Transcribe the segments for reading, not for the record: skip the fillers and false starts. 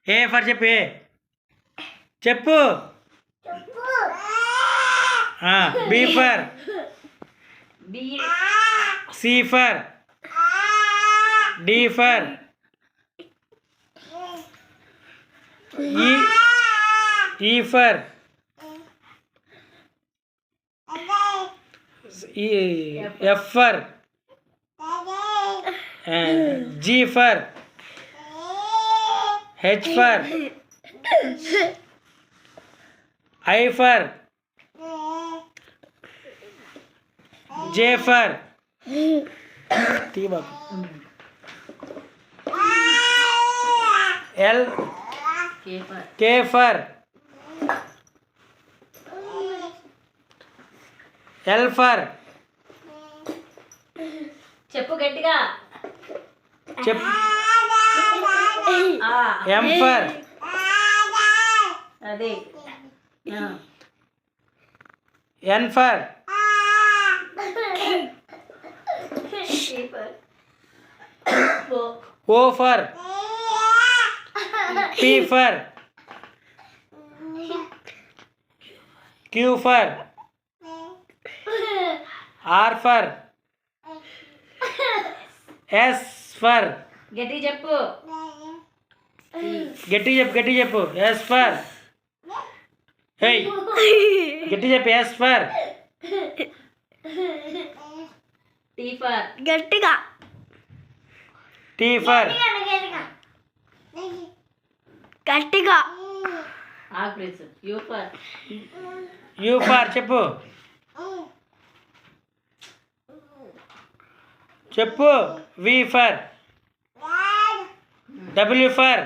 A for చెప్పు. A చెప్పు. B for. C for. D for. E for. F for. G for. H for. I for. J for. L. K for. L for. చెప్పు గట్టిగా. చెప్పు. M for. అదే. N for. O for. P for. Q for. R for. S for. గట్టి చెప్పు. గట్టి చెప్పు. S for. Hey గట్టి చెప్పు. S for. T for. గట్టిగా. T for. గట్టిగా. ఆగ్రెస్. U for. U for. చెప్పు. చెప్పు. వి for. W for.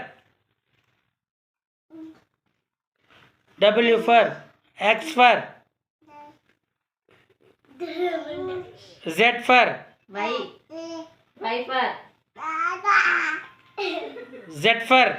W for. X for. Z for. Y. Y for. Z for.